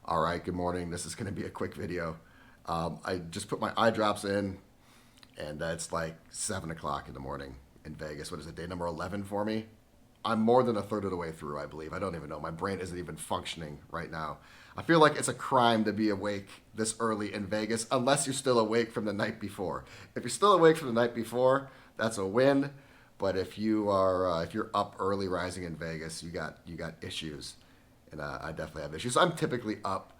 All right, good morning. This is going to be a quick video. I just put my eye drops in, and it's like 7 o'clock in the morning in Vegas. What is it, day number 11 for me? I'm more than a third of the way through, I believe. I don't even know. My brain isn't even functioning right now. I feel like it's a crime to be awake this early in Vegas unless you're still awake from the night before. If you're still awake from the night before, that's a win. But if you're up early rising in Vegas, you got issues, and I definitely have issues. I'm typically up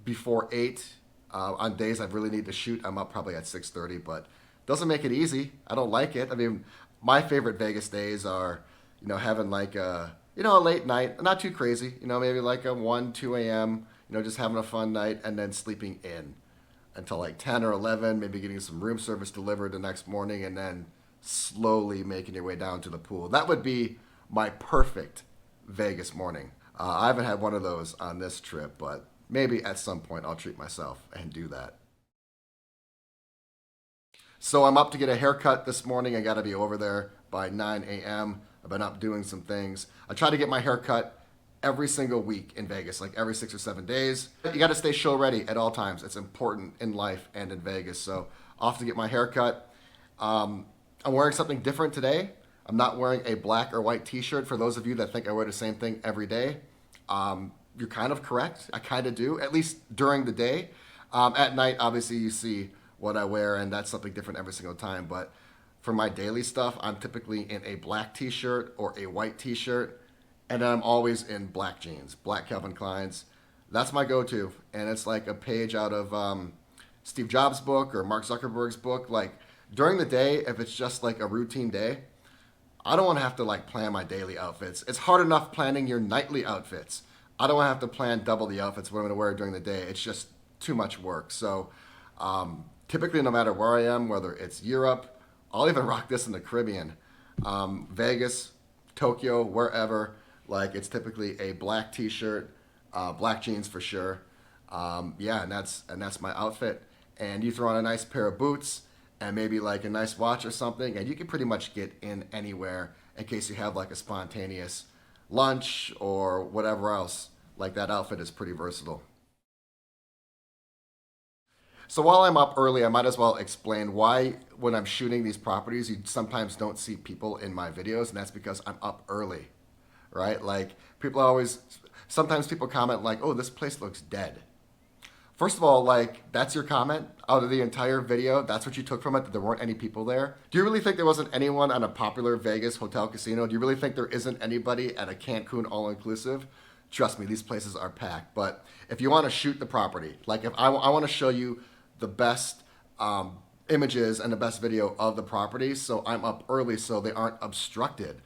before 8. On days I really need to shoot, I'm up probably at 6:30, but doesn't make it easy. I don't like it. I mean, my favorite Vegas days are, having like a late night, not too crazy, maybe like a 1, 2 a.m., just having a fun night and then sleeping in until like 10 or 11, maybe getting some room service delivered the next morning and then slowly making your way down to the pool. That would be my perfect Vegas morning. I haven't had one of those on this trip, but maybe at some point I'll treat myself and do that. So I'm up to get a haircut this morning. I got to be over there by 9 a.m. I've been up doing some things. I try to get my haircut every single week in Vegas, like every 6 or 7 days. You got to stay show ready at all times. It's important in life and in Vegas. So off to get my haircut. I'm wearing something different today. I'm not wearing a black or white t-shirt. For those of you that think I wear the same thing every day, you're kind of correct. I kind of do, at least during the day. At night, obviously, you see what I wear, and that's something different every single time. But for my daily stuff, I'm typically in a black t-shirt or a white t-shirt, and then I'm always in black jeans, black Calvin Kleins. That's my go-to, and it's like a page out of Steve Jobs' book or Mark Zuckerberg's book. Like during the day, if it's just like a routine day, I don't want to have to like plan my daily outfits. It's hard enough planning your nightly outfits. I don't want to have to plan double the outfits what I'm going to wear during the day. It's just too much work. So typically, no matter where I am, whether it's Europe, I'll even rock this in the Caribbean, Vegas, Tokyo, wherever. Like it's typically a black T-shirt, black jeans for sure. Yeah, and that's my outfit. And you throw on a nice pair of boots and maybe like a nice watch or something, and you can pretty much get in anywhere in case you have like a spontaneous lunch or whatever else. Like that outfit is pretty versatile. So while I'm up early, I might as well explain why when I'm shooting these properties, you sometimes don't see people in my videos, and that's because I'm up early, right? Like sometimes people comment like, oh, this place looks dead. First of all, like, that's your comment out of the entire video? That's what you took from it, that there weren't any people there? Do you really think there wasn't anyone at a popular Vegas hotel casino? Do you really think there isn't anybody at a Cancun all-inclusive? Trust me, these places are packed. But if you want to shoot the property, like if I want to show you the best images and the best video of the property, so I'm up early so they aren't obstructed.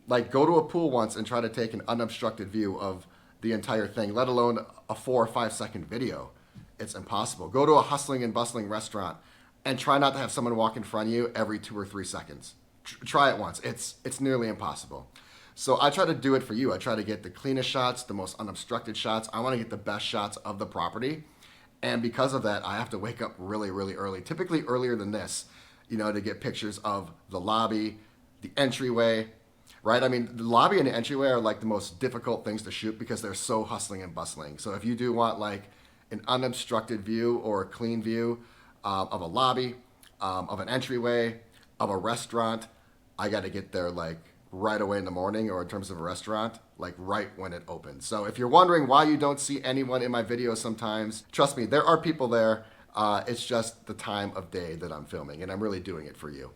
Like, go to a pool once and try to take an unobstructed view of the entire thing, let alone a 4 or 5 second video. It's impossible. Go to a hustling and bustling restaurant and try not to have someone walk in front of you every 2 or 3 seconds. Try it once. It's nearly impossible. So I try to do it for you. I try to get the cleanest shots, the most unobstructed shots. I want to get the best shots of the property. And because of that, I have to wake up really, really early, typically earlier than this, to get pictures of the lobby, the entryway, right? I mean, the lobby and the entryway are like the most difficult things to shoot because they're so hustling and bustling. So if you do want like an unobstructed view or a clean view of a lobby, of an entryway, of a restaurant, I got to get there like right away in the morning, or in terms of a restaurant, like right when it opens. So if you're wondering why you don't see anyone in my videos sometimes, trust me, there are people there. It's just the time of day that I'm filming, and I'm really doing it for you.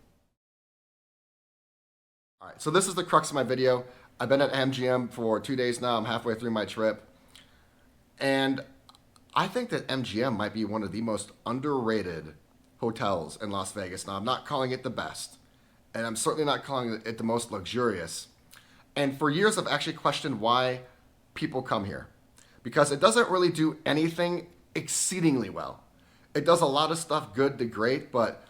All right, so this is the crux of my video. I've been at MGM for 2 days now. I'm halfway through my trip. And I think that MGM might be one of the most underrated hotels in Las Vegas. Now, I'm not calling it the best, and I'm certainly not calling it the most luxurious. And for years, I've actually questioned why people come here, because it doesn't really do anything exceedingly well. It does a lot of stuff good to great, but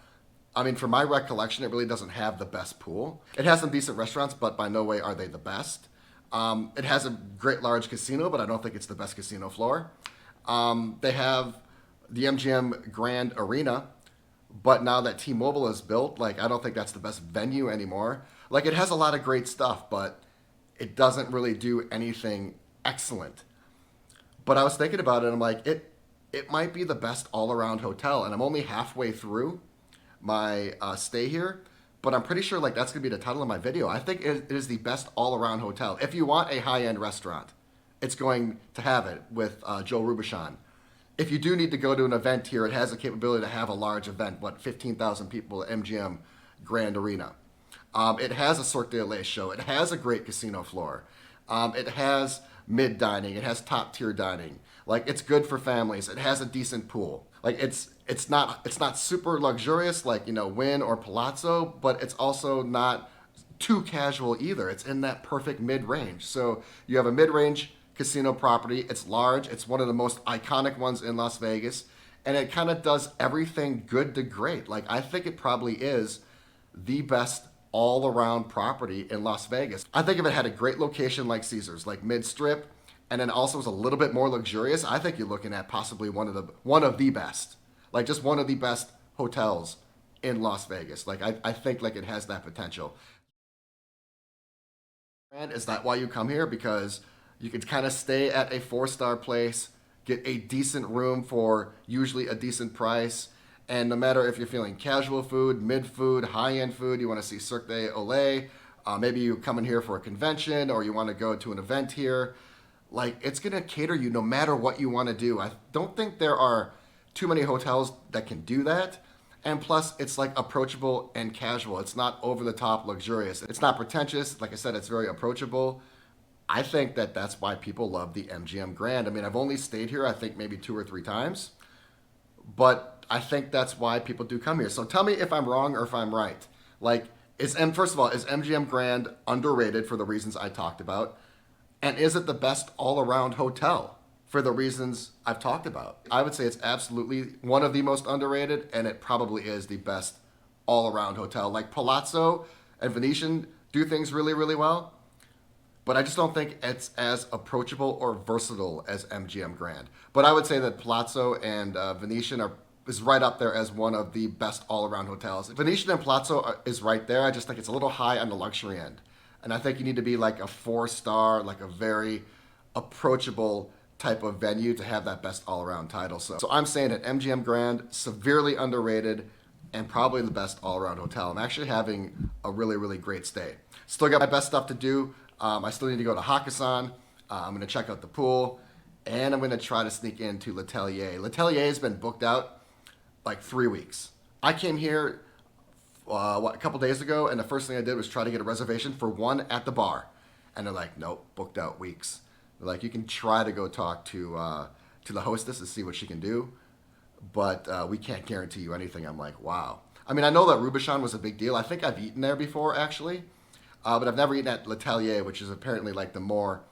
I mean, from my recollection, it really doesn't have the best pool. It has some decent restaurants, but by no way are they the best. It has a great large casino, but I don't think it's the best casino floor. They have the MGM Grand Arena, but now that T-Mobile is built, like, I don't think that's the best venue anymore. Like, it has a lot of great stuff, but it doesn't really do anything excellent. But I was thinking about it, and I'm like, it might be the best all around hotel, and I'm only halfway through my stay here. But I'm pretty sure like that's gonna be the title of my video. I think it is the best all around hotel. If you want a high end restaurant, it's going to have it with Joe Robuchon. If you do need to go to an event here, it has the capability to have a large event, 15,000 people at MGM Grand Arena. It has a Cirque du Soleil show. It has a great casino floor. It has mid dining. It has top tier dining. Like it's good for families. It has a decent pool. Like it's not super luxurious like Wynn or Palazzo, but it's also not too casual either. It's in that perfect mid range. So you have a mid range casino property. It's large. It's one of the most iconic ones in Las Vegas, and it kind of does everything good to great. Like I think it probably is the best all around property in Las Vegas. I think if it had a great location like Caesars, like mid strip, and then also was a little bit more luxurious, I think you're looking at possibly one of the best, like just one of the best hotels in Las Vegas. Like I think like it has that potential. And is that why you come here? Because you can kind of stay at a 4-star place, get a decent room for usually a decent price. And no matter if you're feeling casual food, mid food, high end food, you want to see Cirque du Soleil, maybe you come in here for a convention or you want to go to an event here, like it's going to cater you no matter what you want to do. I don't think there are too many hotels that can do that. And plus, it's like approachable and casual. It's not over the top luxurious. It's not pretentious. Like I said, it's very approachable. I think that that's why people love the MGM Grand. I mean, I've only stayed here, I think maybe 2 or 3 times, but I think that's why people do come here. So tell me if I'm wrong or if I'm right. Like, first of all, is MGM Grand underrated for the reasons I talked about? And is it the best all-around hotel for the reasons I've talked about? I would say it's absolutely one of the most underrated, and it probably is the best all-around hotel. Like Palazzo and Venetian do things really, really well, but I just don't think it's as approachable or versatile as MGM Grand. But I would say that Palazzo and Venetian is right up there as one of the best all-around hotels. Venetian and Palazzo is right there. I just think it's a little high on the luxury end. And I think you need to be like a 4-star, like a very approachable type of venue to have that best all-around title. So I'm saying that MGM Grand, severely underrated and probably the best all-around hotel. I'm actually having a really, really great stay. Still got my best stuff to do. I still need to go to Hakkasan. I'm going to check out the pool, and I'm going to try to sneak into L'Atelier. L'Atelier has been booked out like 3 weeks. I came here a couple days ago, and the first thing I did was try to get a reservation for one at the bar, and they're like, nope, booked out weeks. They're like, you can try to go talk to the hostess and see what she can do, but we can't guarantee you anything. I'm like, wow. I mean, I know that Robuchon was a big deal. I think I've eaten there before, actually. But I've never eaten at L'Atelier, which is apparently like the more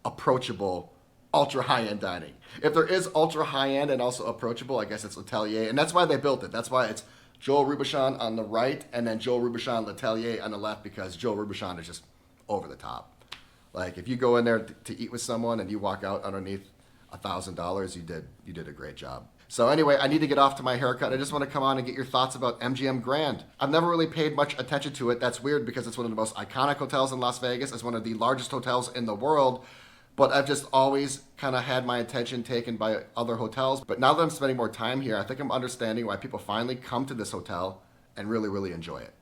approachable, ultra high-end dining. If there is ultra high-end and also approachable, I guess it's L'Atelier, and that's why they built it. That's why it's Joel Robuchon on the right and then Joel Robuchon L'Atelier on the left, because Joel Robuchon is just over the top. Like if you go in there to eat with someone and you walk out underneath $1,000, you did a great job. So anyway, I need to get off to my haircut. I just want to come on and get your thoughts about MGM Grand. I've never really paid much attention to it. That's weird because it's one of the most iconic hotels in Las Vegas. It's one of the largest hotels in the world. But I've just always kind of had my attention taken by other hotels. But now that I'm spending more time here, I think I'm understanding why people finally come to this hotel and really, really enjoy it.